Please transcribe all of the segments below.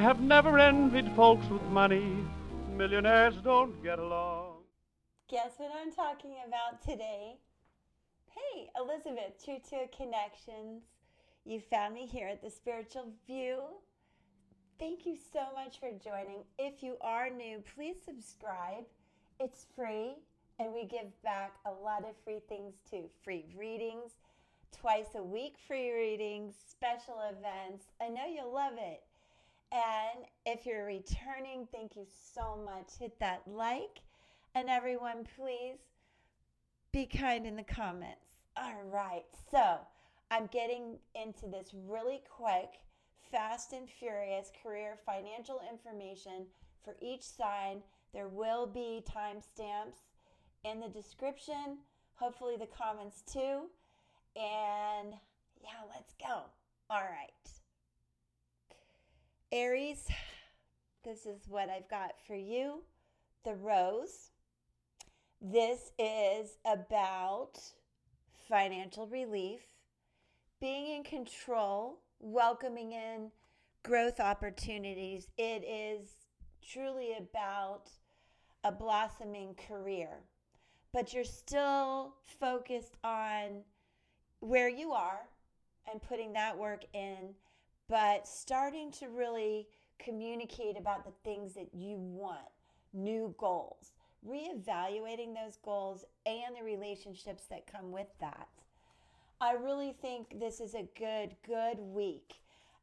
have never envied folks with money. Millionaires don't get along. Guess what I'm talking about today? Hey, Elizabeth, Tru2itt Connections. You found me here at the Spiritual View. Thank you so much for joining. If you are new, please subscribe. It's free, and we give back a lot of free things too. Free readings, twice a week free readings, special events. I know you'll love it. And if you're returning, thank you so much. Hit that like. And everyone, please be kind in the comments. All right, so I'm getting into this really quick, fast and furious career financial information for each sign. There will be timestamps in the description, hopefully the comments too. And yeah, let's go. All right. Aries, this is what I've got for you. The Rose. This is about financial relief, being in control, welcoming in growth opportunities. It is truly about a blossoming career, but you're still focused on where you are and putting that work in, but starting to really communicate about the things that you want, new goals, reevaluating those goals and the relationships that come with that. I really think this is a good week.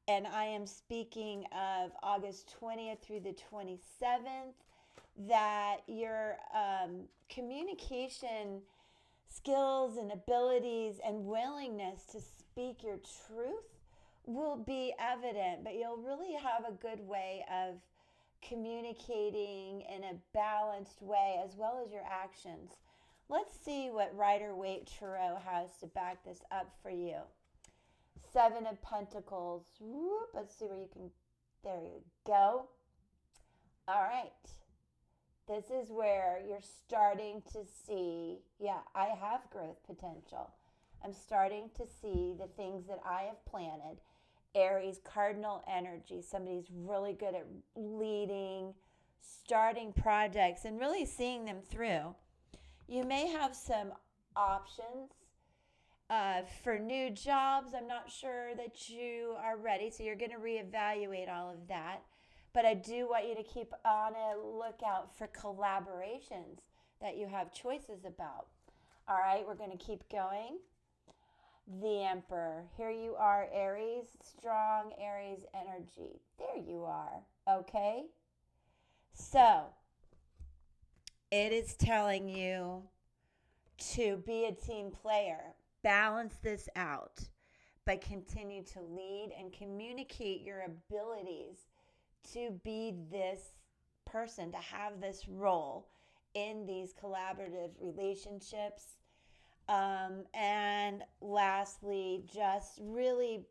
And I am speaking of August 20th through the 27th, that your communication skills and abilities and willingness to speak your truth will be evident, but you'll really have a good way of communicating in a balanced way as well as your actions. Let's see what Rider-Waite Tarot has to back this up for you. Seven of Pentacles. Whoop, let's see where you can, there you go. All right. This is where you're starting to see, yeah, I have growth potential. I'm starting to see the things that I have planted. Aries, cardinal energy. Somebody's really good at leading, starting projects, and really seeing them through. You may have some options for new jobs. I'm not sure that you are ready, so you're going to reevaluate all of that. But I do want you to keep on a lookout for collaborations that you have choices about. All right, we're going to keep going. The Emperor. Here you are, Aries. Strong Aries energy. There you are. Okay? So, it is telling you to be a team player. Balance this out, but continue to lead and communicate your abilities to be this person, to have this role in these collaborative relationships. And lastly, just really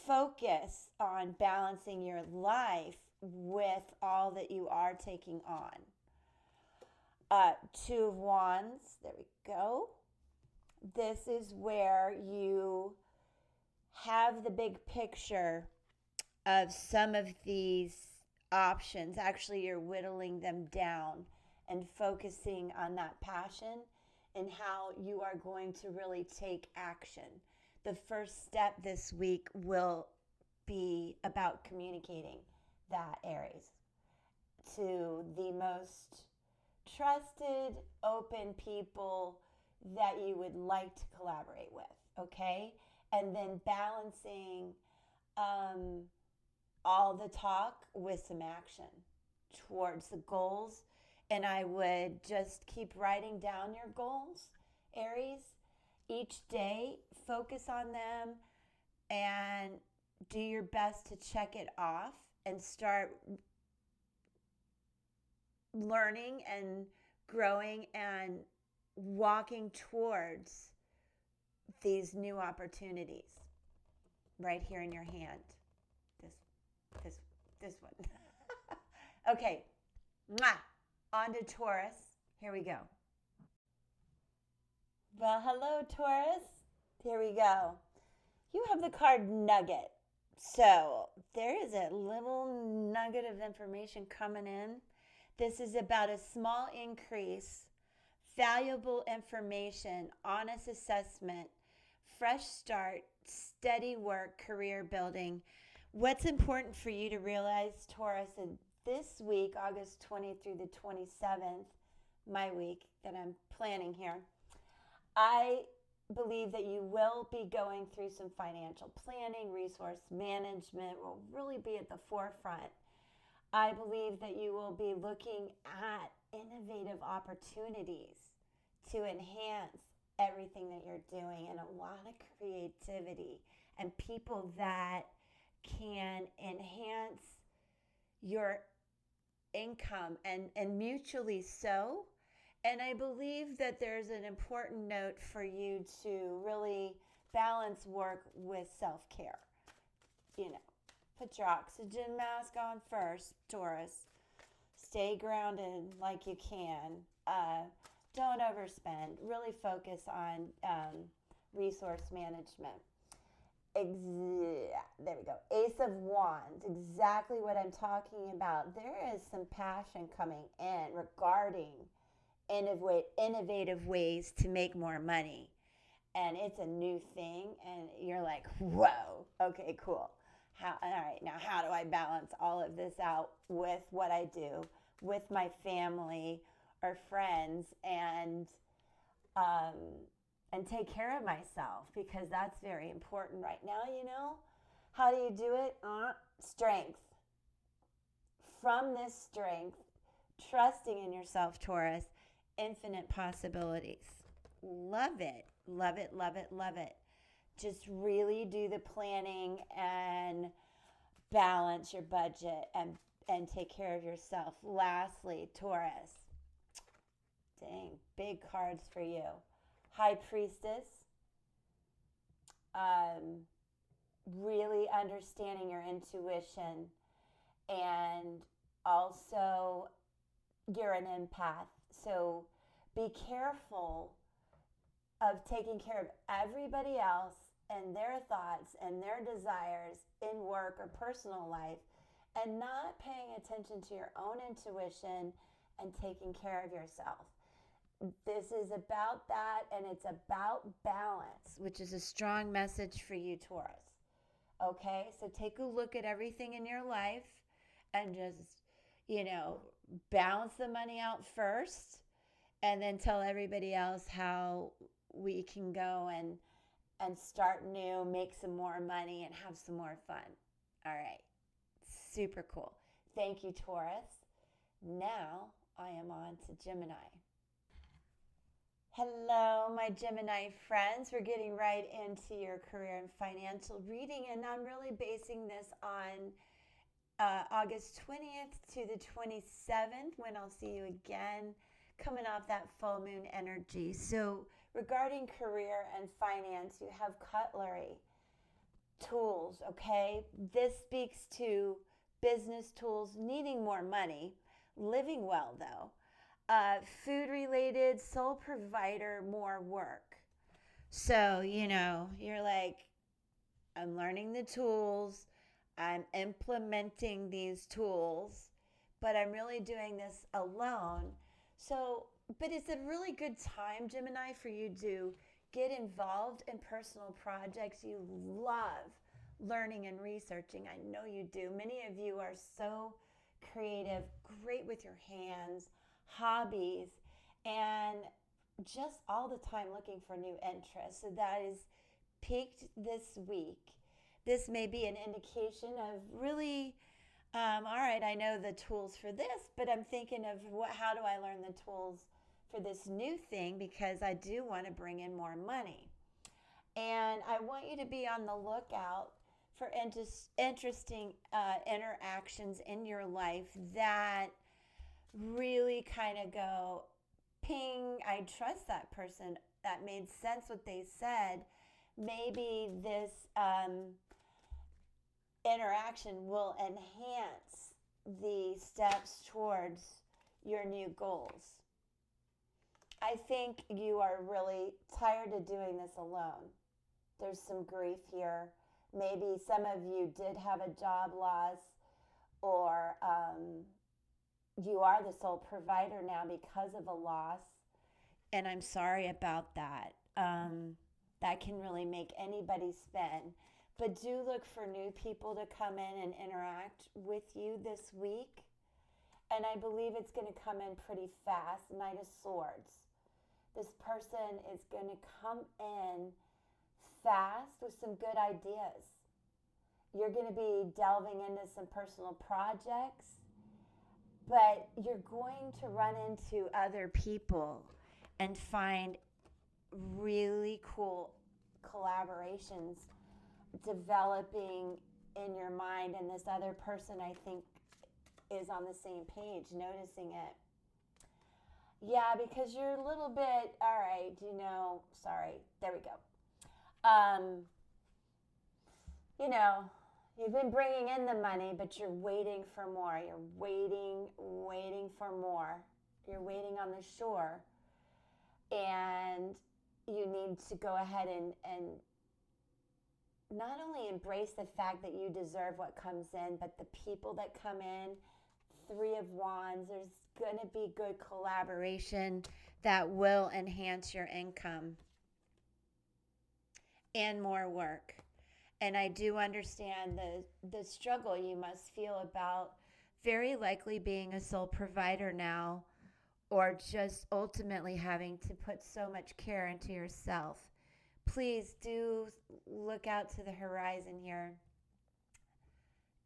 focus on balancing your life with all that you are taking on. Two of Wands, there we go. This is where you have the big picture of some of these options. Actually, you're whittling them down and focusing on that passion and how you are going to really take action. The first step this week will be about communicating that, Aries, to the most trusted, open people that you would like to collaborate with, okay? And then balancing all the talk with some action towards the goals. And I would just keep writing down your goals, Aries. Each day, focus on them and do your best to check it off and start learning and growing and walking towards these new opportunities right here in your hand. This one. Okay. Mwah. On to Taurus. Here we go. Well, hello, Taurus. Here we go. You have the card Nugget. So there is a little nugget of information coming in. This is about a small increase, valuable information, honest assessment, fresh start, steady work, career building. What's important for you to realize, Taurus, in this week, August 20th through the 27th, my week that I'm planning here, I believe that you will be going through some financial planning, resource management will really be at the forefront. I believe that you will be looking at innovative opportunities to enhance everything that you're doing, and a lot of creativity and people that can enhance your income and mutually so. And I believe that there's an important note for you to really balance work with self-care. Put your oxygen mask on first, Taurus. Stay grounded like you can. Don't overspend. Really focus on resource management. There we go. Ace of Wands. Exactly what I'm talking about. There is some passion coming in regarding innovative ways to make more money. And it's a new thing. And you're like, whoa, okay, cool. All right, now how do I balance all of this out with what I do, with my family or friends, and take care of myself, because that's very important right now, How do you do it? Strength. From this strength, trusting in yourself, Taurus, infinite possibilities. Love it, love it, love it, love it. Just really do the planning and balance your budget and take care of yourself. Lastly, Taurus. Dang, big cards for you. High Priestess. Really understanding your intuition, and also you're an empath. So be careful of taking care of everybody else and their thoughts and their desires in work or personal life, and not paying attention to your own intuition and taking care of yourself. This is about that, and it's about balance, which is a strong message for you, Taurus. Okay, so take a look at everything in your life and just, balance the money out first, and then tell everybody else how we can go and start new, make some more money, and have some more fun. All right, super cool. Thank you, Taurus. Now I am on to Gemini. Hello, my Gemini friends. We're getting right into your career and financial reading, and I'm really basing this on August 20th to the 27th, when I'll see you again, coming off that full moon energy. So regarding career and finance, you have cutlery, tools, okay? This speaks to business tools, needing more money, living well though. Food related, sole provider, more work. So, you're like, I'm learning the tools, I'm implementing these tools, but I'm really doing this alone. So, but it's a really good time, Gemini, for you to get involved in personal projects you love learning and researching. I know you do. Many of you are so creative, great with your hands, hobbies, and just all the time looking for new interests. So that is peaked this week. This may be an indication of really, all right, I know the tools for this, but I'm thinking of how do I learn the tools for this new thing, because I do want to bring in more money. And I want you to be on the lookout for interesting interactions in your life that really kind of go, ping, I trust that person. That made sense what they said. Maybe this interaction will enhance the steps towards your new goals. I think you are really tired of doing this alone. There's some grief here. Maybe some of you did have a job loss, or you are the sole provider now because of a loss. And I'm sorry about that. That can really make anybody spin. But do look for new people to come in and interact with you this week. And I believe it's going to come in pretty fast. Knight of Swords. This person is going to come in fast with some good ideas. You're going to be delving into some personal projects, but you're going to run into other people and find really cool collaborations developing in your mind. And this other person, I think, is on the same page, noticing it. Yeah, because you're a little bit, all right, sorry, there we go. You've been bringing in the money, but you're waiting for more. You're waiting for more. You're waiting on the shore. And you need to go ahead and not only embrace the fact that you deserve what comes in, but the people that come in. 3 of Wands, there's going to be good collaboration that will enhance your income and more work. And I do understand the struggle you must feel about very likely being a sole provider now, or just ultimately having to put so much care into yourself. Please do look out to the horizon here.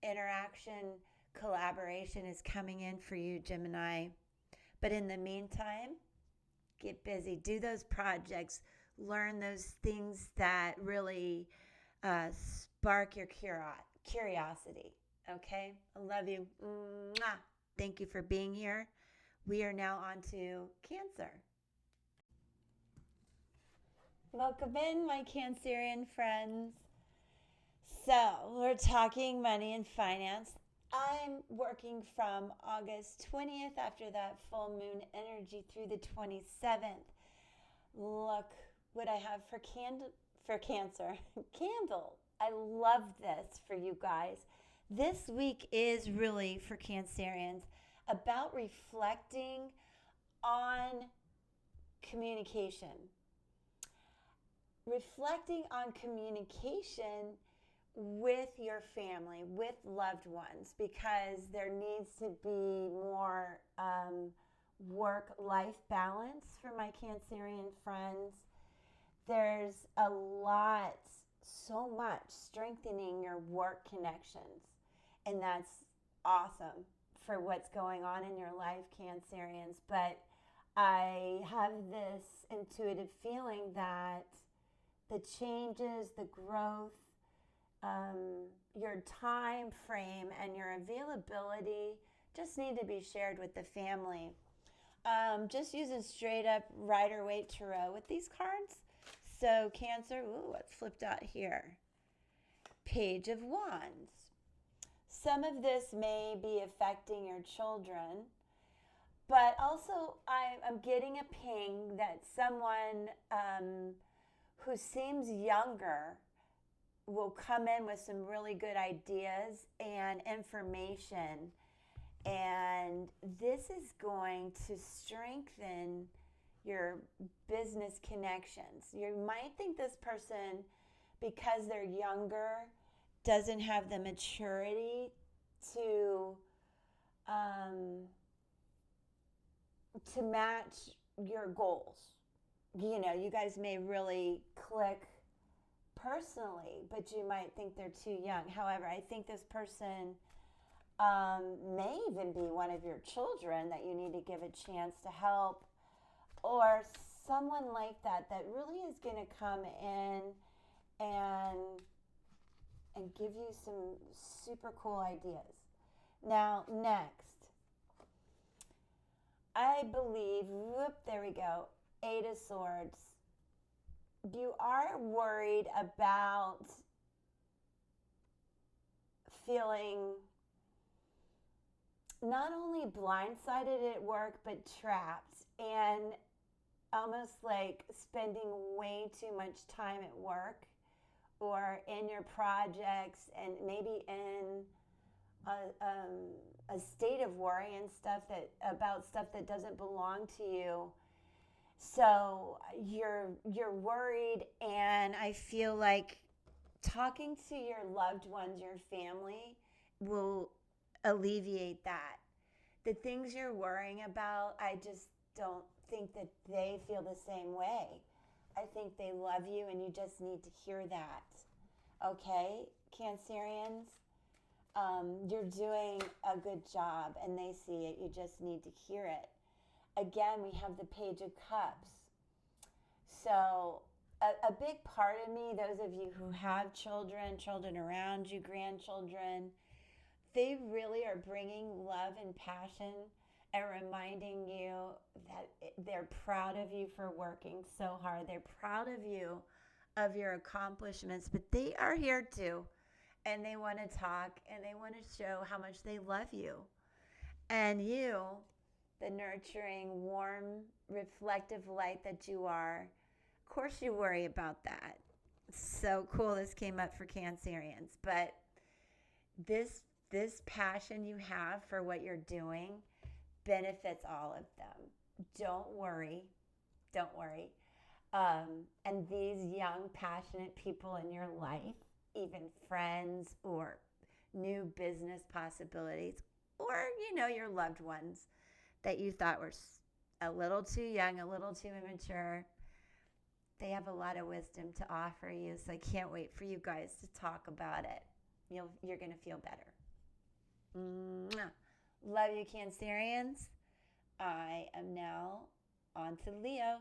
Interaction, collaboration is coming in for you, Gemini. But in the meantime, get busy. Do those projects. Learn those things that really spark your curiosity. Okay? I love you. Mwah. Thank you for being here. We are now on to Cancer. Welcome in, my Cancerian friends. So, we're talking money and finance. I'm working from August 20th after that full moon energy through the 27th. Look what I have for Cancer. Candle. I love this for you guys. This week is really for Cancerians about reflecting on communication. Reflecting on communication with your family, with loved ones, because there needs to be more work-life balance for my Cancerian friends. There's a lot, so much strengthening your work connections, and that's awesome for what's going on in your life, Cancerians. But I have this intuitive feeling that the changes, the growth, your time frame and your availability just need to be shared with the family. Just using straight up Rider-Waite Tarot with these cards. So Cancer, what's flipped out here? Page of Wands. Some of this may be affecting your children, but also I'm getting a ping that someone who seems younger will come in with some really good ideas and information. And this is going to strengthen your business connections. You might think this person, because they're younger, doesn't have the maturity to match your goals. You guys may really click personally, but you might think they're too young. However, I think this person may even be one of your children that you need to give a chance to help, or someone like that really is going to come in and give you some super cool ideas. Now, next, I believe, there we go, 8 of Swords. You are worried about feeling not only blindsided at work, but trapped and almost like spending way too much time at work, or in your projects, and maybe in a state of worry and stuff about stuff that doesn't belong to you. So you're worried, and I feel like talking to your loved ones, your family, will alleviate that. The things you're worrying about, I just don't think that they feel the same way. I think they love you, and you just need to hear that. Okay, Cancerians? You're doing a good job, and they see it. You just need to hear it. Again, we have the Page of Cups. So a big part of me, those of you who have children around you, grandchildren, they really are bringing love and passion and reminding you that they're proud of you for working so hard. They're proud of you, of your accomplishments, but they are here too. And they want to talk, and they want to show how much they love you. And you, the nurturing, warm, reflective light that you are, of course you worry about that. So cool this came up for Cancerians. But this passion you have for what you're doing benefits all of them. Don't worry. And these young, passionate people in your life, even friends or new business possibilities, or, your loved ones that you thought were a little too young, a little too immature, they have a lot of wisdom to offer you. So I can't wait for you guys to talk about it. You're going to feel better. Mwah. Love you, Cancerians. I am now on to Leo.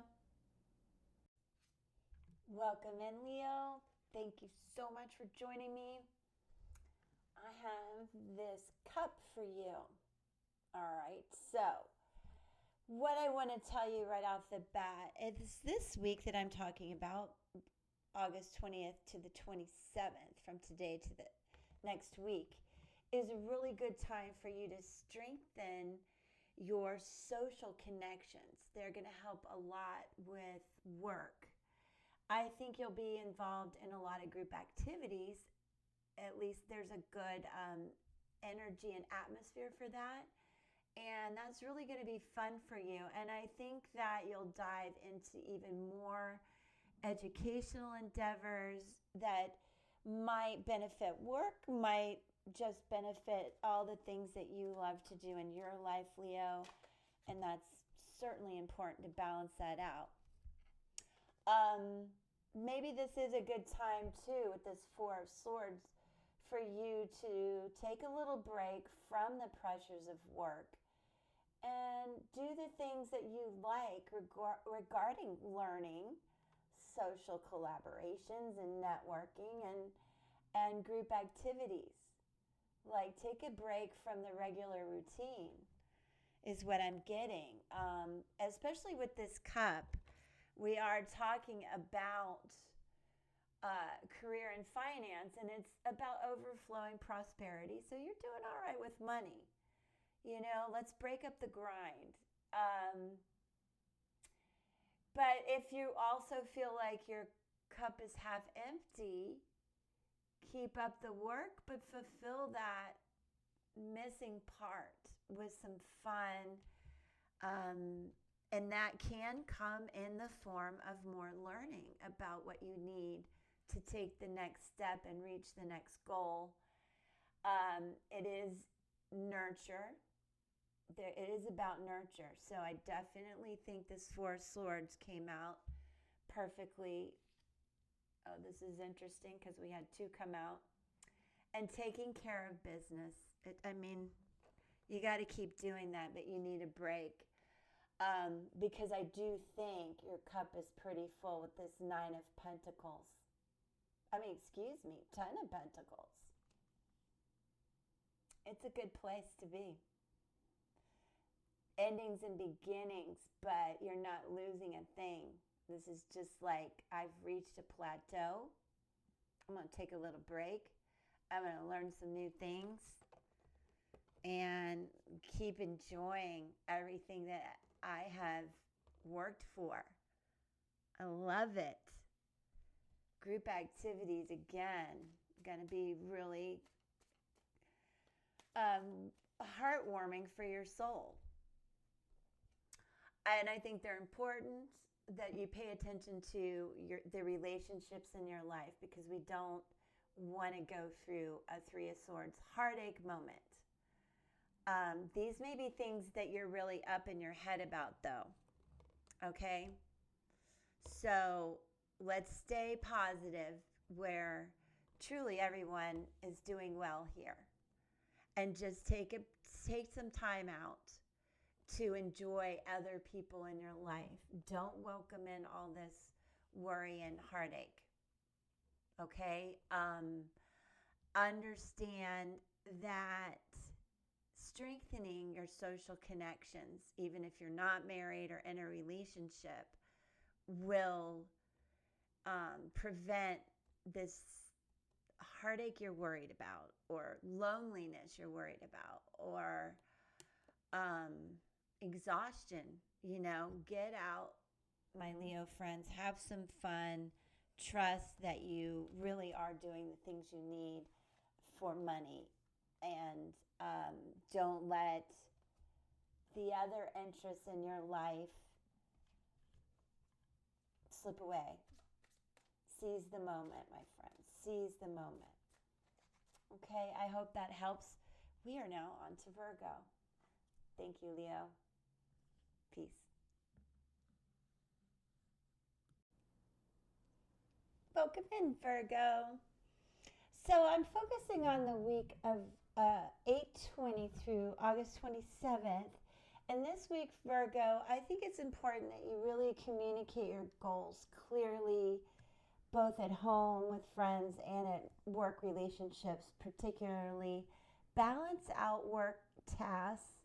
Welcome in, Leo. Thank you so much for joining me. I have this cup for you. All right, so what I want to tell you right off the bat is this week that I'm talking about, August 20th to the 27th, from today to the next week, is a really good time for you to strengthen your social connections. They're going to help a lot with work. I think you'll be involved in a lot of group activities. At least there's a good energy and atmosphere for that. And that's really going to be fun for you. And I think that you'll dive into even more educational endeavors that might benefit work, might just benefit all the things that you love to do in your life, Leo. And that's certainly important to balance that out. Maybe this is a good time too, with this Four of Swords, for you to take a little break from the pressures of work and do the things that you like regarding learning, social collaborations and networking, and group activities. Like, take a break from the regular routine is what I'm getting. Especially with this cup, we are talking about career and finance, and it's about overflowing prosperity. So you're doing all right with money. Let's break up the grind. But if you also feel like your cup is half empty, keep up the work, but fulfill that missing part with some fun. And that can come in the form of more learning about what you need to take the next step and reach the next goal. It is nurture. It is about nurture. So I definitely think this Four of Swords came out perfectly. Oh, this is interesting because we had two come out. And taking care of business. You got to keep doing that, but you need a break. Because I do think your cup is pretty full with this Nine of Pentacles. 10 of Pentacles. It's a good place to be. Endings and beginnings, but you're not losing a thing. This is just like, I've reached a plateau. I'm going to take a little break. I'm going to learn some new things and keep enjoying everything that I have worked for. I love it. group activities, again, going to be really heartwarming for your soul. And I think they're important that you pay attention to the relationships in your life, because we don't want to go through a Three of Swords heartache moment. These may be things that you're really up in your head about, though. Okay? So let's stay positive, where truly everyone is doing well here. And just take some time out to enjoy other people in your life. Don't welcome in all this worry and heartache. Okay? Understand that strengthening your social connections, even if you're not married or in a relationship, will prevent this heartache you're worried about, or loneliness you're worried about, or exhaustion. Get out, my Leo friends, have some fun, trust that you really are doing the things you need for money, and don't let the other interests in your life slip away. Seize the moment, my friends. Seize the moment. Okay, I hope that helps. We are now on to Virgo. Thank you, Leo. Peace. Welcome in, Virgo. So I'm focusing on the week of 8/20 through August 27th. And this week, Virgo, I think it's important that you really communicate your goals clearly, both at home with friends and at work relationships, particularly. Balance out work tasks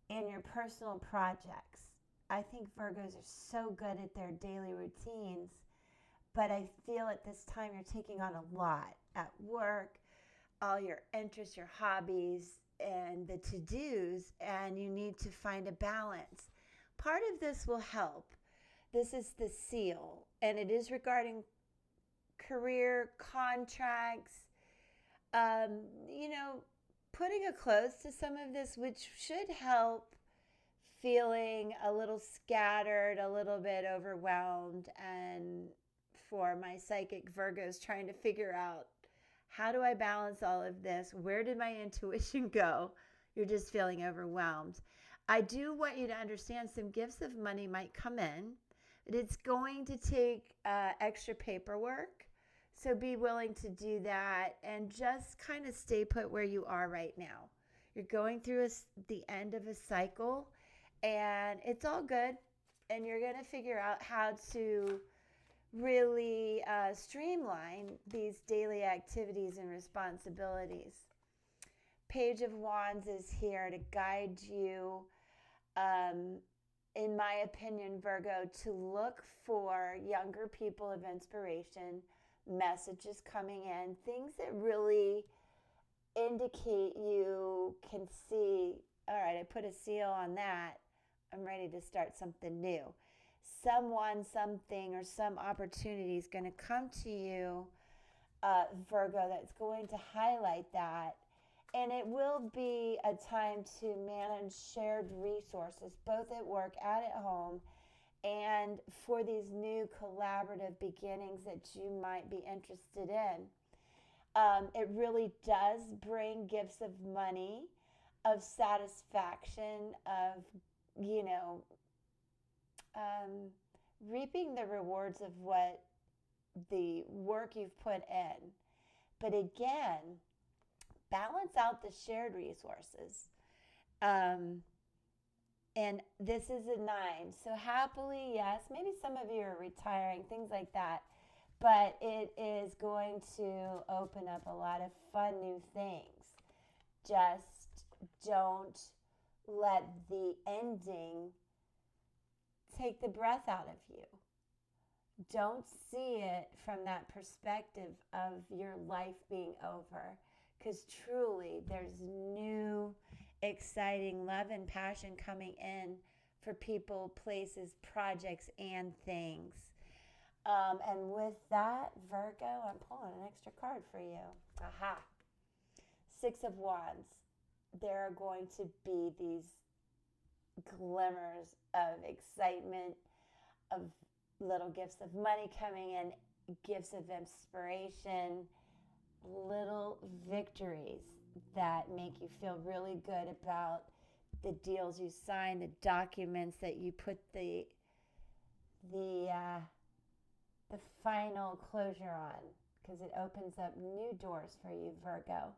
and your personal projects. I think Virgos are so good at their daily routines, but I feel at this time you're taking on a lot at work, all your interests, your hobbies, and the to-dos, and you need to find a balance. Part of this will help. This is the seal, and it is regarding career, contracts, putting a close to some of this, which should help feeling a little scattered, a little bit overwhelmed, and for my psychic Virgos trying to figure out, how do I balance all of this? Where did my intuition go? You're just feeling overwhelmed. I do want you to understand some gifts of money might come in, but it's going to take extra paperwork. So be willing to do that and just kind of stay put where you are right now. You're going through the end of a cycle, and it's all good. And you're going to figure out how to really streamline these daily activities and responsibilities. Page of Wands is here to guide you, in my opinion, Virgo, to look for younger people of inspiration, messages coming in, things that really indicate you can see, all right, I put a seal on that, I'm ready to start something new. Someone, something, or some opportunity is going to come to you, Virgo, that's going to highlight that. And it will be a time to manage shared resources, both at work and at home, and for these new collaborative beginnings that you might be interested in. It really does bring gifts of money, of satisfaction, of, reaping the rewards of what the work you've put in. But again, balance out the shared resources. And this is a 9. So happily, yes, maybe some of you are retiring, things like that. But it is going to open up a lot of fun new things. Just don't let the ending take the breath out of you. Don't see it from that perspective of your life being over. Because truly, there's new, exciting love and passion coming in for people, places, projects, and things. And with that, Virgo, I'm pulling an extra card for you. Aha. Six of Wands. There are going to be these glimmers of excitement, of little gifts of money coming in, gifts of inspiration, little victories that make you feel really good about the deals you sign, the documents that you put the final closure on, because it opens up new doors for you, Virgo.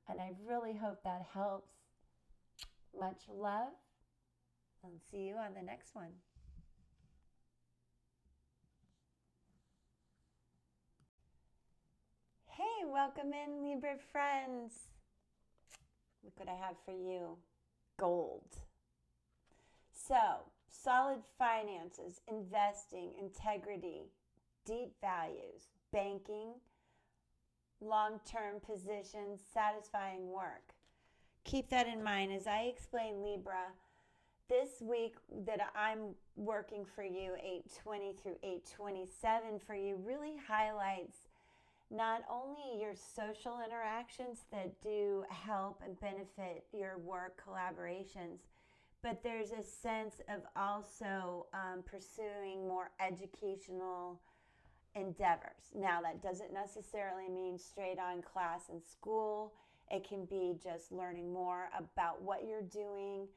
And I really hope that helps. Much love, and see you on the next one. Hey, welcome in, Libra friends. Look what I have for you. Gold. So, solid finances, investing, integrity, deep values, banking, long-term positions, satisfying work. Keep that in mind as I explain, Libra. This week that I'm working for you, 8/20 through 8/27 for you, really highlights not only your social interactions that do help and benefit your work collaborations, but there's a sense of also pursuing more educational endeavors. Now, that doesn't necessarily mean straight on class in school. It can be just learning more about what you're doing,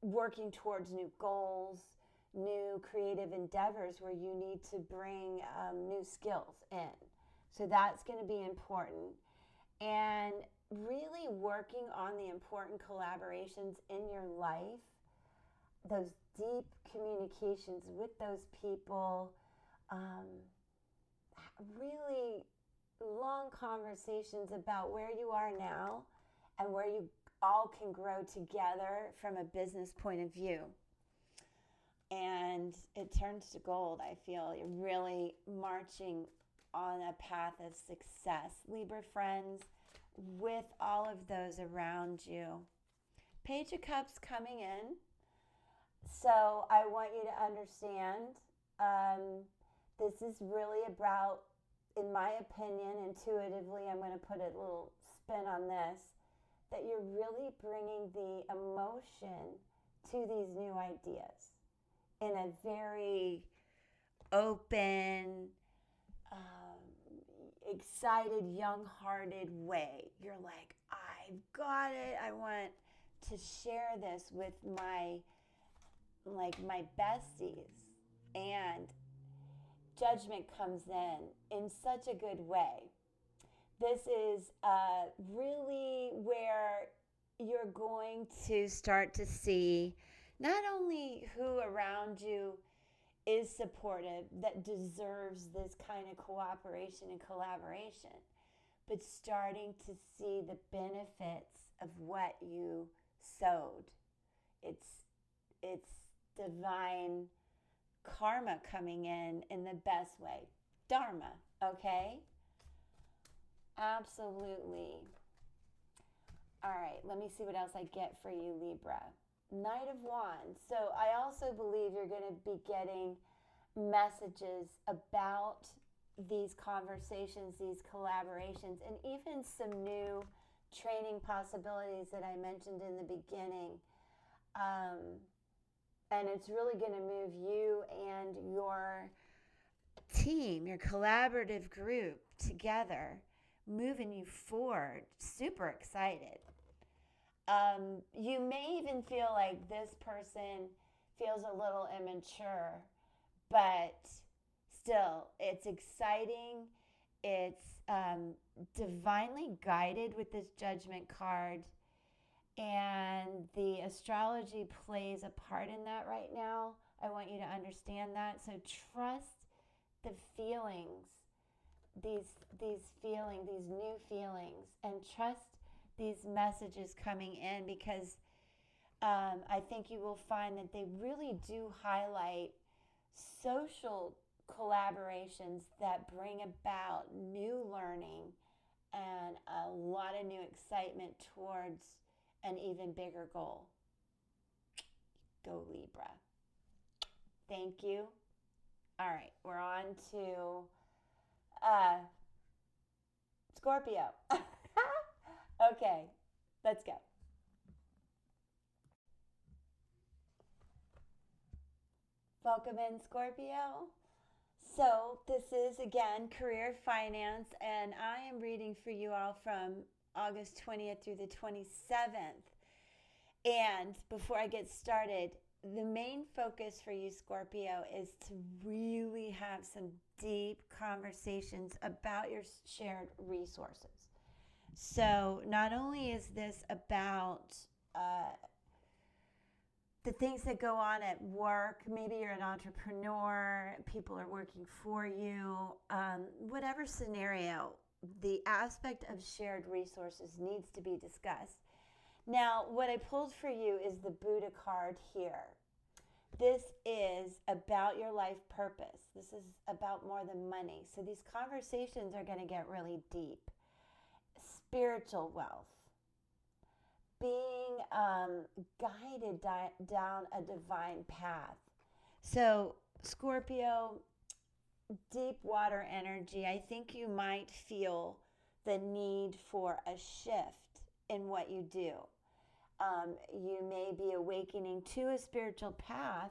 working towards new goals, new creative endeavors where you need to bring new skills in. So that's going to be important. And really working on the important collaborations in your life, those deep communications with those people, really long conversations about where you are now and where you all can grow together from a business point of view. And it turns to gold. I feel you're really marching on a path of success, Libra friends, with all of those around you. Page of Cups coming in. So I want you to understand this is really about, in my opinion, intuitively, I'm going to put a little spin on this, that you're really bringing the emotion to these new ideas in a very open, excited, young-hearted way. You're like, I've got it. I want to share this with my besties. And judgment comes in such a good way. This is really where you're going to start to see not only who around you is supportive, that deserves this kind of cooperation and collaboration, but starting to see the benefits of what you sowed. It's divine karma coming in the best way. Dharma, okay? Absolutely. All right, let me see what else I get for you, Libra. Knight of Wands. So I also believe you're going to be getting messages about these conversations, these collaborations, and even some new training possibilities that I mentioned in the beginning. And it's really going to move you and your team, your collaborative group together, moving you forward. Super excited. You may even feel like this person feels a little immature, but still, it's exciting. It's divinely guided with this Judgment card. And the astrology plays a part in that right now. I want you to understand that. So trust the feelings, these new feelings, and trust these messages coming in, because I think you will find that they really do highlight social collaborations that bring about new learning and a lot of new excitement towards an even bigger goal. Go Libra. Thank you. All right, we're on to Scorpio. Okay, let's go. Welcome in, Scorpio. So, this is again career finance, and I am reading for you all from August 20th through the 27th. And before I get started, the main focus for you, Scorpio, is to really have some deep conversations about your shared resources. So, not only is this about the things that go on at work, maybe you're an entrepreneur, people are working for you, whatever scenario, the aspect of shared resources needs to be discussed. Now, what I pulled for you is the Buddha card here. This is about your life purpose. This is about more than money. So these conversations are going to get really deep. Spiritual wealth. Being guided down a divine path. So, Scorpio, deep water energy, I think you might feel the need for a shift in what you do. You may be awakening to a spiritual path.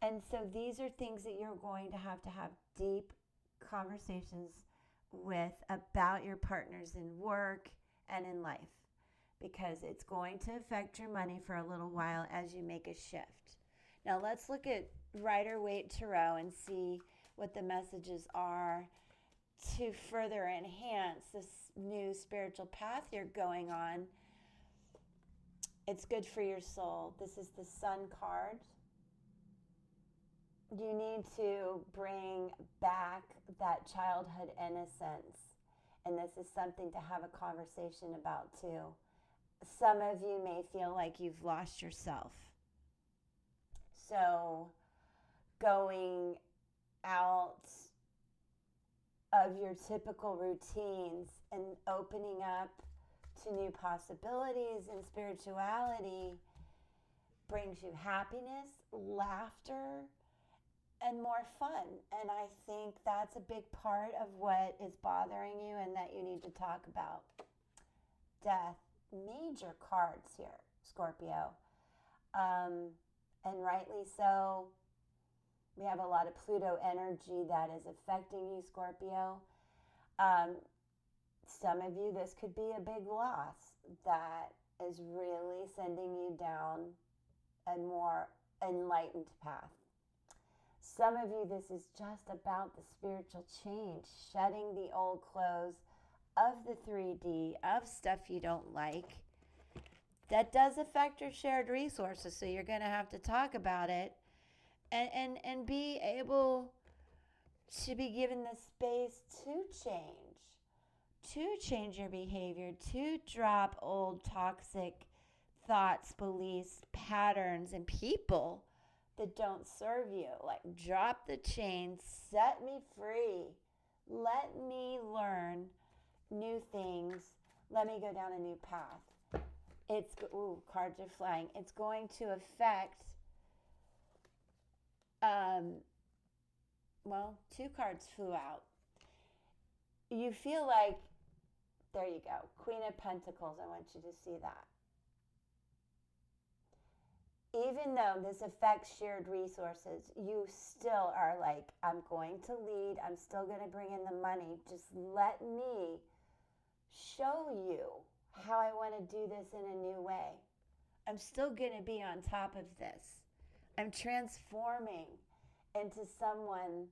And so these are things that you're going to have deep conversations with about your partners in work and in life, because it's going to affect your money for a little while as you make a shift. Now let's look at Rider-Waite Tarot and see what the messages are to further enhance this new spiritual path you're going on. It's good for your soul. This is the Sun card. You need to bring back that childhood innocence. And this is something to have a conversation about too. Some of you may feel like you've lost yourself. So going out of your typical routines and opening up to new possibilities and spirituality brings you happiness, laughter, and more fun. And I think that's a big part of what is bothering you and that you need to talk about. Death, major cards here, Scorpio. And rightly so. We have a lot of Pluto energy that is affecting you, Scorpio. Some of you, this could be a big loss that is really sending you down a more enlightened path. Some of you, this is just about the spiritual change, shedding the old clothes of the 3D, of stuff you don't like. That does affect your shared resources, so you're going to have to talk about it and be able to be given the space to change your behavior, to drop old toxic thoughts, beliefs, patterns, and people that don't serve you. Like, drop the chains, set me free, let me learn new things, let me go down a new path. Cards are flying. It's going to affect, two cards flew out. You feel like, there you go, Queen of Pentacles. I want you to see that. Even though this affects shared resources, you still are like, I'm going to lead. I'm still going to bring in the money. Just let me show you how I want to do this in a new way. I'm still going to be on top of this. I'm transforming into someone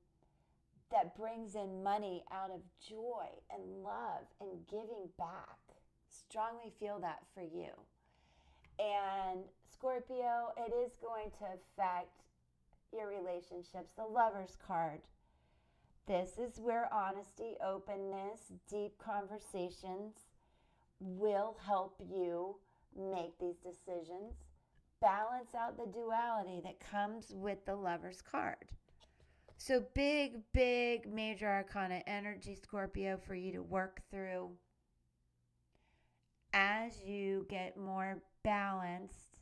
that brings in money out of joy and love and giving back. Strongly feel that for you. And Scorpio, it is going to affect your relationships. The Lover's card. This is where honesty, openness, deep conversations will help you make these decisions. Balance out the duality that comes with the Lover's card. So big, major arcana energy, Scorpio, for you to work through as you get more balanced,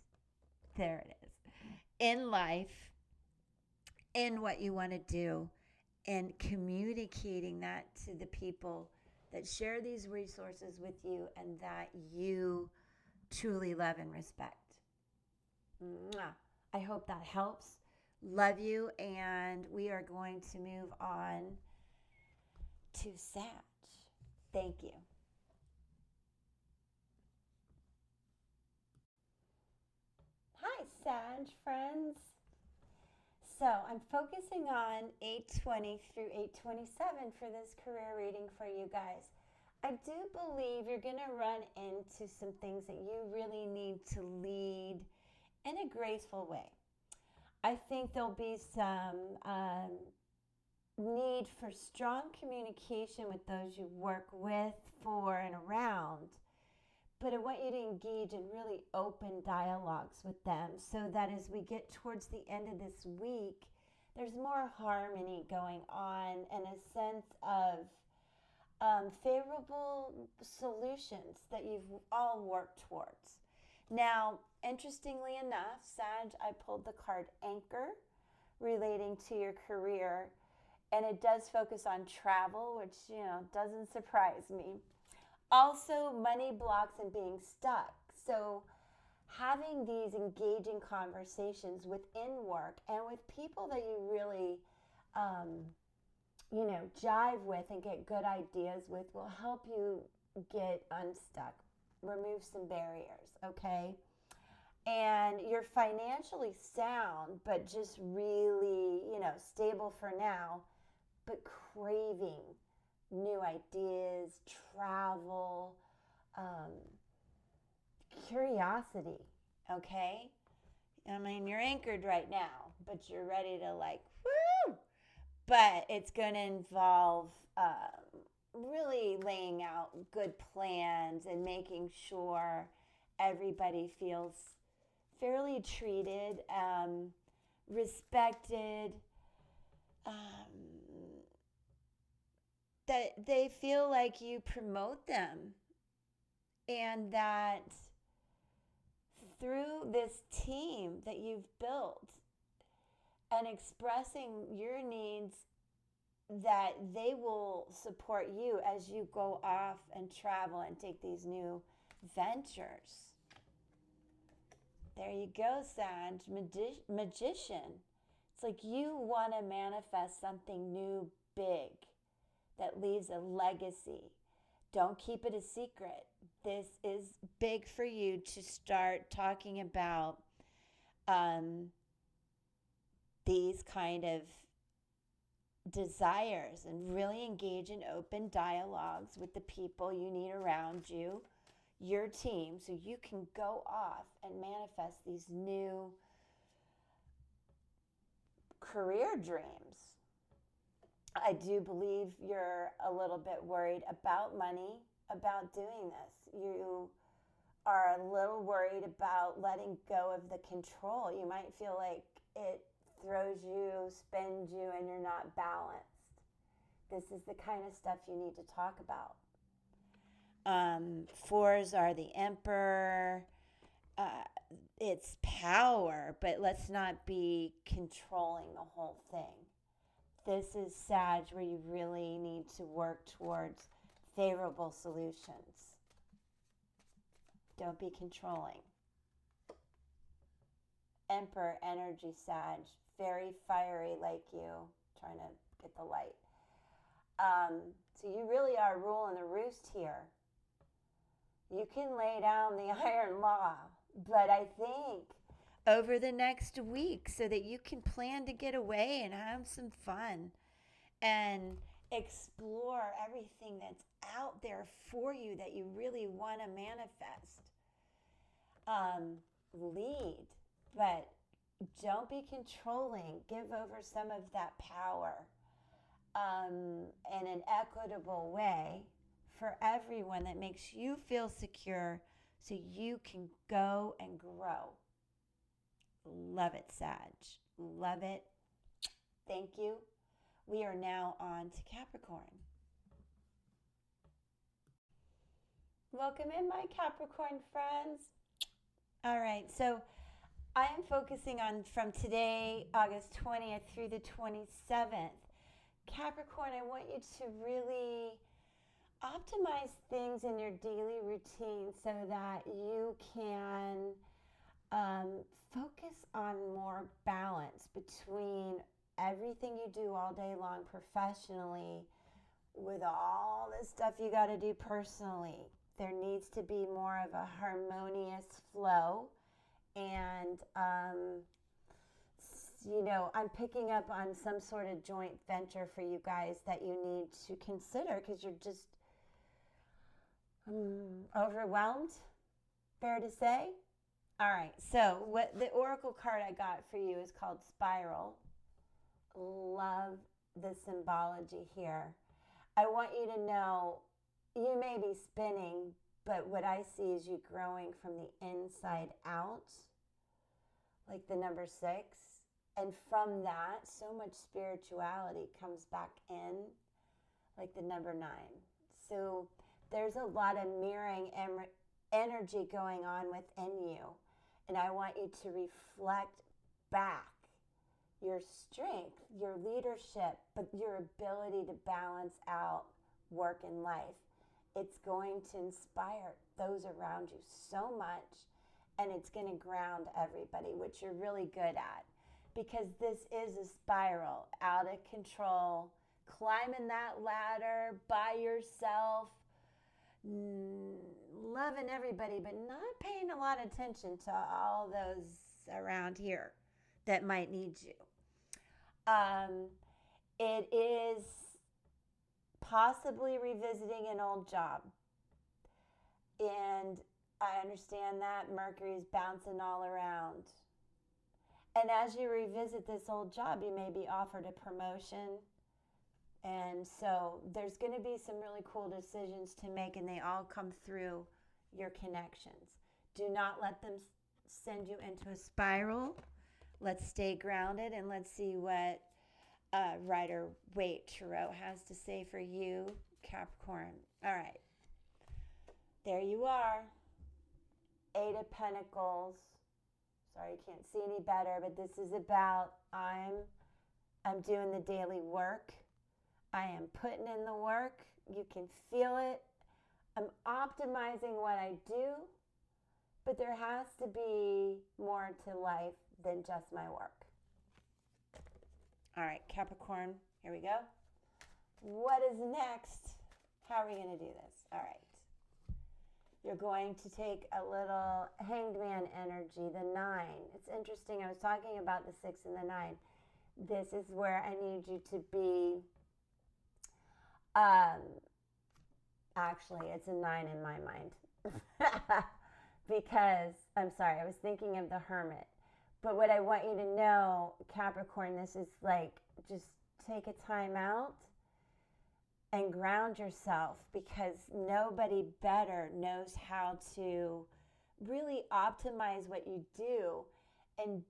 there it is, in life, in what you want to do and communicating that to the people that share these resources with you and that you truly love and respect. Mwah. I hope that helps. Love you, and we are going to move on to Sag. Thank you. Hi, Sag friends. So I'm focusing on 820 through 827 for this career reading for you guys. I do believe you're going to run into some things that you really need to lead in a graceful way. I think there'll be some need for strong communication with those you work with, for, and around. But I want you to engage in really open dialogues with them so that as we get towards the end of this week, there's more harmony going on and a sense of favorable solutions that you've all worked towards. Now, interestingly enough, Sag, I pulled the card Anchor relating to your career, and it does focus on travel, which, doesn't surprise me. Also, money blocks and being stuck. So having these engaging conversations within work and with people that you really, jive with and get good ideas with will help you get unstuck, remove some barriers, okay? And you're financially sound, but just really, stable for now, but craving new ideas, travel, curiosity, okay? I mean, you're anchored right now, but you're ready to woo! But it's going to involve really laying out good plans and making sure everybody feels fairly treated, respected, that they feel like you promote them, and that through this team that you've built and expressing your needs, that they will support you as you go off and travel and take these new ventures. There you go, Sag. Magician. It's like you want to manifest something new, big, that leaves a legacy. Don't keep it a secret. This is big for you to start talking about these kind of desires and really engage in open dialogues with the people you need around you, your team, so you can go off and manifest these new career dreams. I do believe you're a little bit worried about money, about doing this. You are a little worried about letting go of the control. You might feel like it throws you, spins you, and you're not balanced. This is the kind of stuff you need to talk about. Fours are the Emperor. It's power, but let's not be controlling the whole thing. This is Sag, where you really need to work towards favorable solutions. Don't be controlling. Emperor energy, Sag, very fiery like you, trying to get the light. So you really are ruling the roost here. You can lay down the iron law, but I think over the next week so that you can plan to get away and have some fun and explore everything that's out there for you that you really want to manifest. Lead, but don't be controlling. Give over some of that power in an equitable way for everyone that makes you feel secure so you can go and grow. Love it, Sag. Love it. Thank you. We are now on to Capricorn. Welcome in, my Capricorn friends. All right, so I am focusing on from today, August 20th through the 27th. Capricorn, I want you to really optimize things in your daily routine so that you can focus on more balance between everything you do all day long professionally with all the stuff you got to do personally. There needs to be more of a harmonious flow. And, I'm picking up on some sort of joint venture for you guys that you need to consider because you're just overwhelmed, fair to say. All right, so what the oracle card I got for you is called Spiral. Love the symbology here. I want you to know you may be spinning, but what I see is you growing from the inside out, like the number 6. And from that, so much spirituality comes back in, like the number 9. So there's a lot of mirroring energy going on within you. And I want you to reflect back your strength, your leadership, but your ability to balance out work and life. It's going to inspire those around you so much, and it's going to ground everybody, which you're really good at, because this is a spiral, out of control, climbing that ladder by yourself, loving everybody, but not paying a lot of attention to all those around here that might need you. It is possibly revisiting an old job. And I understand that Mercury's bouncing all around. And as you revisit this old job, you may be offered a promotion. And so there's going to be some really cool decisions to make, and they all come through your connections. Do not let them send you into a spiral. Let's stay grounded, and let's see what Rider-Waite Tarot has to say for you, Capricorn. All right. There you are. 8 of Pentacles. Sorry, you can't see any better, but this is about I'm doing the daily work. I am putting in the work. You can feel it. I'm optimizing what I do, but there has to be more to life than just my work. All right, Capricorn, here we go. What is next? How are we going to do this? All right. You're going to take a little Hanged Man energy, the 9. It's interesting. I was talking about the 6 and the 9. This is where I need you to be. Actually, it's a 9 in my mind. Because, I'm sorry, I was thinking of the Hermit. But what I want you to know, Capricorn, this is like, just take a time out and ground yourself, because nobody better knows how to really optimize what you do and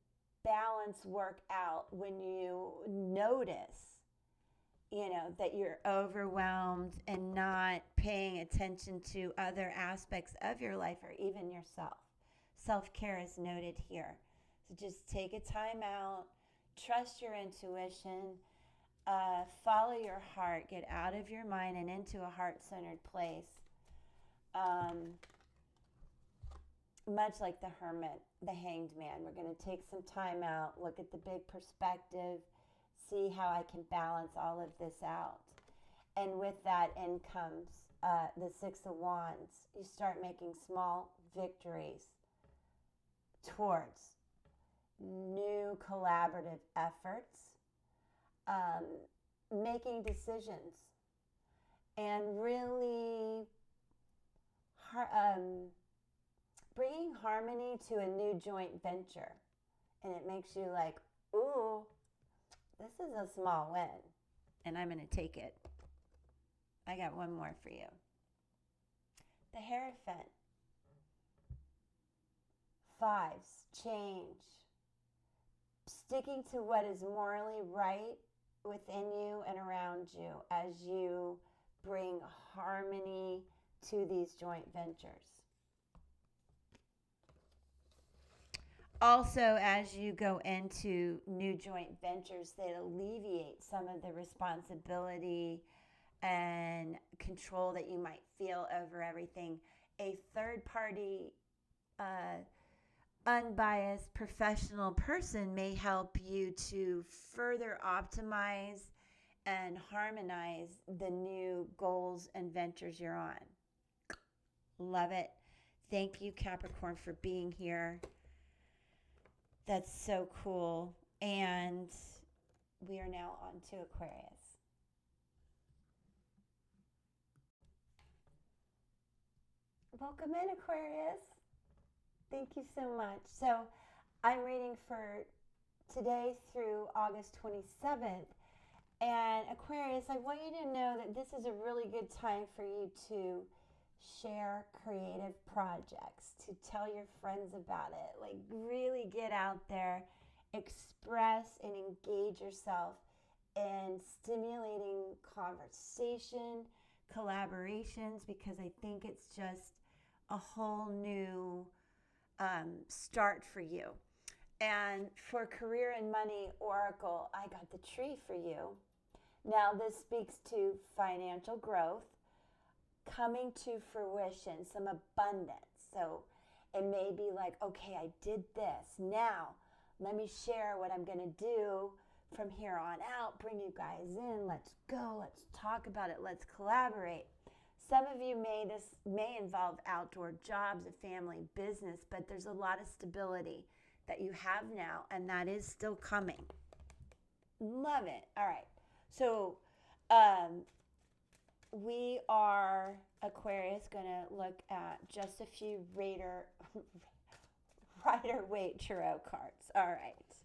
balance work out when you notice, that you're overwhelmed and not paying attention to other aspects of your life or even yourself. Self-care is noted here. So just take a time out, trust your intuition, follow your heart, get out of your mind and into a heart-centered place. Much like the Hermit, the Hanged Man, we're going to take some time out, look at the big perspective, see how I can balance all of this out. And with that in comes the 6 of Wands. You start making small victories towards new collaborative efforts, making decisions, and really bringing harmony to a new joint venture. And it makes you like, ooh, this is a small win, and I'm going to take it. I got one more for you. The Hierophant. 5s, change. Sticking to what is morally right within you and around you as you bring harmony to these joint ventures. Also, as you go into new joint ventures that alleviate some of the responsibility and control that you might feel over everything, a third party, unbiased professional person may help you to further optimize and harmonize the new goals and ventures you're on. Love it. Thank you, Capricorn, for being here. That's so cool. And we are now on to Aquarius. Welcome in, Aquarius. Thank you so much. So I'm reading for today through August 27th. And Aquarius, I want you to know that this is a really good time for you to share creative projects, to tell your friends about it. Like, really get out there, express and engage yourself in stimulating conversation, collaborations, because I think it's just a whole new start for you. And for Career and Money Oracle, I got the tree for you. Now, this speaks to financial growth, coming to fruition, some abundance. So it may be like, okay, I did this. Now, let me share what I'm going to do from here on out. Bring you guys in. Let's go. Let's talk about it. Let's collaborate. Some of you this may involve outdoor jobs, a family business, but there's a lot of stability that you have now, and that is still coming. Love it. All right. So we are, Aquarius, going to look at just a few Rider-Waite Tarot cards. All right.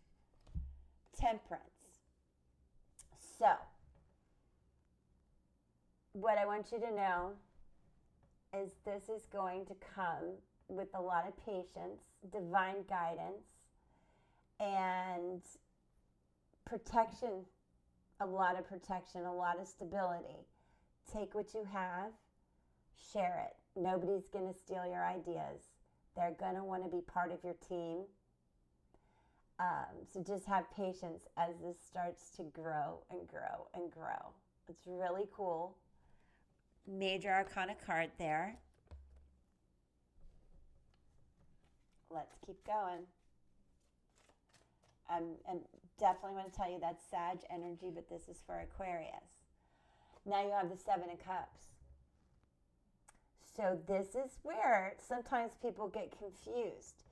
Temperance. So, what I want you to know is this is going to come with a lot of patience, divine guidance, and protection, a lot of protection, a lot of stability. Take what you have, share it. Nobody's going to steal your ideas. They're going to want to be part of your team. So just have patience as this starts to grow and grow and grow. It's really cool. Major Arcana card there. Let's keep going. I'm definitely want to tell you that's Sag energy, but this is for Aquarius. Now you have the Seven of Cups. So this is where sometimes people get confused.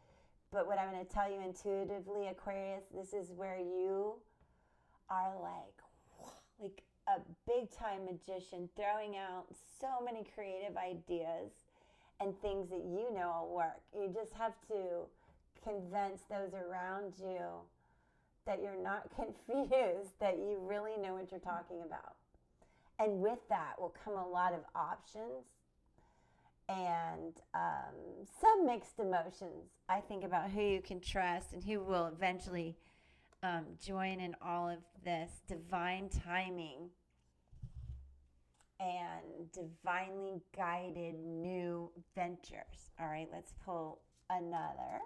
But what I'm going to tell you intuitively, Aquarius, this is where you are like a big-time magician, throwing out so many creative ideas and things that you know will work. You just have to convince those around you that you're not confused, that you really know what you're talking about. And with that will come a lot of options and some mixed emotions. I think about who you can trust and who will eventually join in all of this divine timing and divinely guided new ventures. All right, let's pull another.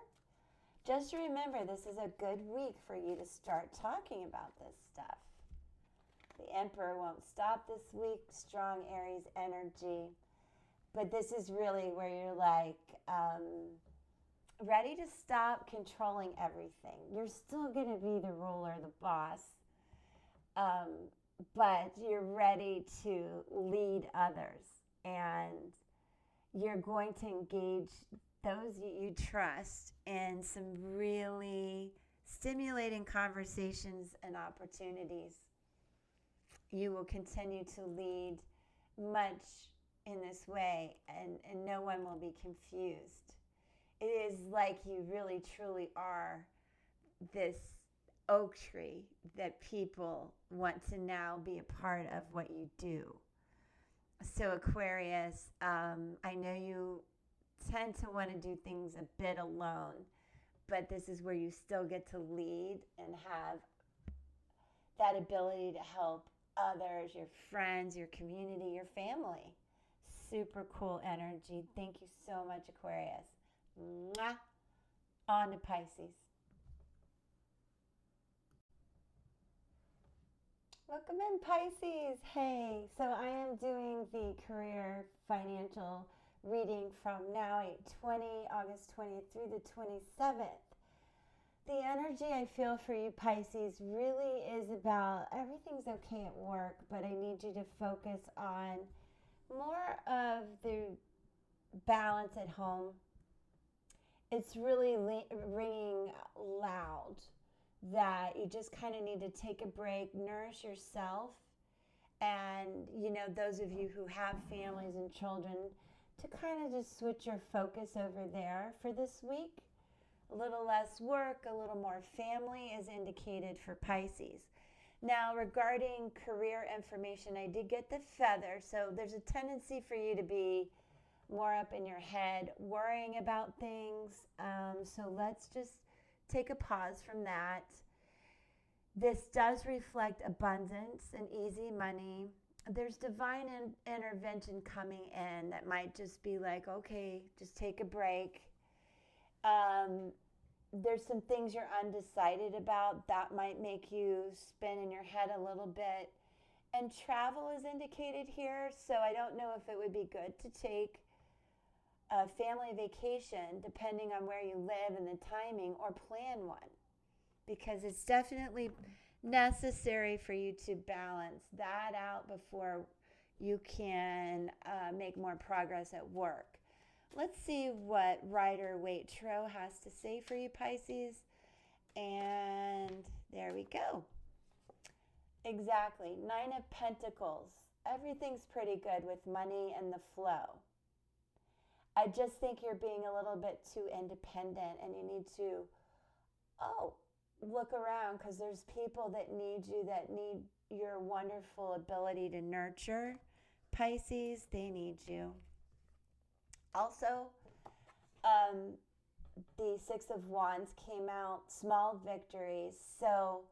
Just remember, this is a good week for you to start talking about this stuff. The Emperor won't stop this week, strong Aries energy. But this is really where you're like ready to stop controlling everything. You're still going to be the ruler, the boss, but you're ready to lead others. And you're going to engage those you trust in some really stimulating conversations and opportunities. You will continue to lead much in this way, and no one will be confused. It is like you really truly are this oak tree that people want to now be a part of what you do. So Aquarius, I know you tend to want to do things a bit alone, but this is where you still get to lead and have that ability to help others, your friends, your community, your family. Super cool energy. Thank you so much, Aquarius. Mwah. On to Pisces. Welcome in, Pisces. Hey, so I am doing the career financial reading from now 8/20, August 20th through the 27th. The energy I feel for you, Pisces, really is about everything's okay at work, but I need you to focus on more of the balance at home. It's really ringing loud that you just kind of need to take a break, nourish yourself, and those of you who have families and children, to kind of just switch your focus over there for this week. A little less work, a little more family is indicated for Pisces. Now, regarding career information, I did get the feather, so there's a tendency for you to be more up in your head, worrying about things. So let's just take a pause from that. This does reflect abundance and easy money. There's divine intervention coming in that might just be like, okay, just take a break. There's some things you're undecided about that might make you spin in your head a little bit. And travel is indicated here, so I don't know if it would be good to take a family vacation, depending on where you live and the timing, or plan one, because it's definitely necessary for you to balance that out before you can make more progress at work. Let's see what Rider-Waite-Tarot has to say for you, Pisces. And there we go. Exactly. 9 of Pentacles. Everything's pretty good with money and the flow. I just think you're being a little bit too independent, and you need to, look around, because there's people that need you, that need your wonderful ability to nurture. Pisces, they need you. Also, the 6 of Wands came out, small victories. So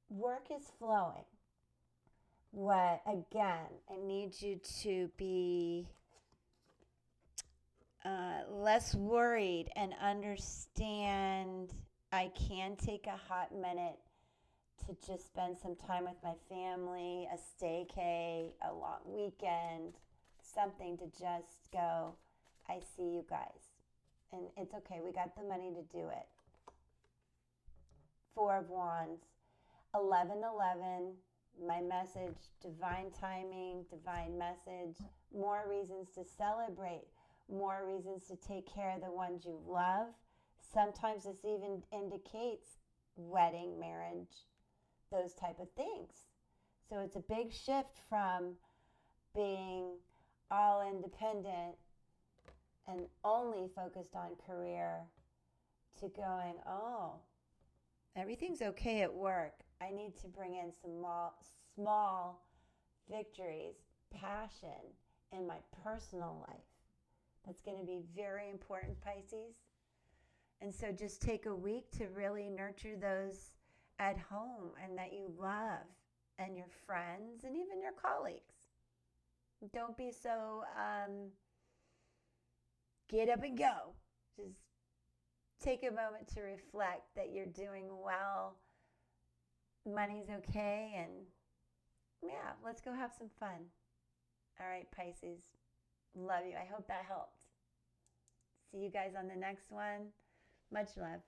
work is flowing. Again, I need you to be less worried and understand I can take a hot minute to just spend some time with my family, a staycay, a long weekend, something to just go, I see you guys. And it's okay, we got the money to do it. 4 of Wands, 11:11, my message, divine timing, divine message, more reasons to celebrate, more reasons to take care of the ones you love. Sometimes this even indicates wedding, marriage, those type of things. So it's a big shift from being all independent and only focused on career to going, everything's okay at work. I need to bring in some small victories, passion in my personal life. That's going to be very important, Pisces. And so just take a week to really nurture those at home and that you love, and your friends and even your colleagues. Don't be so get up and go. Just take a moment to reflect that you're doing well, money's okay, and yeah, let's go have some fun. All right, Pisces, love you. I hope that helped. See you guys on the next one. Much love.